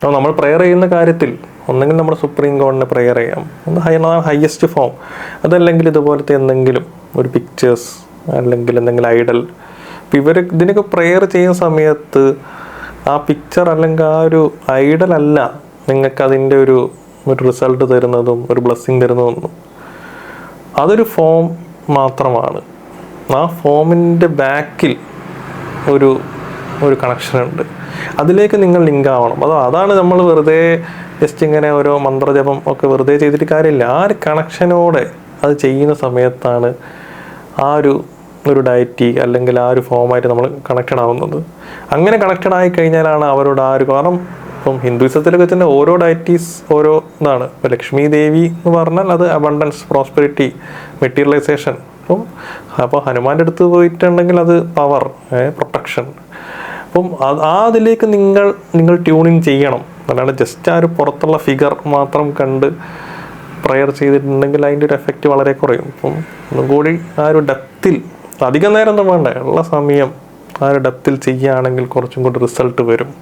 അപ്പോൾ നമ്മൾ പ്രെയർ ചെയ്യുന്ന കാര്യത്തിൽ ഒന്നെങ്കിൽ നമ്മുടെ സുപ്രീം ഗോഡിനെ പ്രെയർ ചെയ്യാം, ഹയസ്റ്റ് ഫോം. അതല്ലെങ്കിൽ ഇതുപോലത്തെ എന്തെങ്കിലും ഒരു പിക്ചേഴ്സ് അല്ലെങ്കിൽ എന്തെങ്കിലും ഐഡൽ. അപ്പോൾ ഇതിനൊക്കെ പ്രെയർ ചെയ്യുന്ന സമയത്ത് ആ പിക്ചർ അല്ലെങ്കിൽ ആ ഒരു ഐഡൽ അല്ല നിങ്ങൾക്ക് അതിൻ്റെ ഒരു റിസൾട്ട് തരുന്നതും ഒരു ബ്ലെസ്സിങ് തരുന്നതൊന്നും. അതൊരു ഫോം മാത്രമാണ്. ആ ഫോമിൻ്റെ ബാക്കിൽ ഒരു കണക്ഷൻ ഉണ്ട്. അതിലേക്ക് നിങ്ങൾ ലിങ്ക് ആവണം. അതാണ് നമ്മൾ വെറുതെ ജസ്റ്റ് ഇങ്ങനെ ഓരോ മന്ത്രജപം ഒക്കെ വെറുതെ ചെയ്തിട്ട് കാര്യമില്ല. ആ ഒരു കണക്ഷനോടെ അത് ചെയ്യുന്ന സമയത്താണ് ആ ഒരു ഡയറ്റി അല്ലെങ്കിൽ ആ ഒരു ഫോമായിട്ട് നമ്മൾ കണക്റ്റഡ് ആവുന്നത്. അങ്ങനെ കണക്റ്റഡ് ആയി കഴിഞ്ഞാലാണ് അവരോട് കാരണം ഇപ്പം ഹിന്ദുയിസത്തിലൊക്കെ തന്നെ ഓരോ ഡയറ്റീസ് ഓരോ ഇതാണ്. ഇപ്പോൾ ലക്ഷ്മി ദേവി എന്ന് പറഞ്ഞാൽ അത് അബണ്ടൻസ്, പ്രോസ്പെരിറ്റി, മെറ്റീരിയലൈസേഷൻ. അപ്പോൾ ഹനുമാൻ്റെ അടുത്ത് പോയിട്ടുണ്ടെങ്കിൽ അത് പവർ, പ്രൊട്ടക്ഷൻ. അപ്പം അതിലേക്ക് നിങ്ങൾ ട്യൂണിങ് ചെയ്യണം. അല്ലാണ്ട് ജസ്റ്റ് ആ ഒരു പുറത്തുള്ള ഫിഗർ മാത്രം കണ്ട് പ്രെയർ ചെയ്തിട്ടുണ്ടെങ്കിൽ അതിൻ്റെ ഒരു എഫക്റ്റ് വളരെ കുറയും. അപ്പം ഒന്നും കൂടി ആ ഒരു ഡെപ്തിൽ, അധികം നേരം ഒന്നും വേണ്ട, ഉള്ള സമയം ആ ഒരു ഡെപ്തിൽ ചെയ്യുകയാണെങ്കിൽ കുറച്ചും കൂടി റിസൾട്ട് വരും.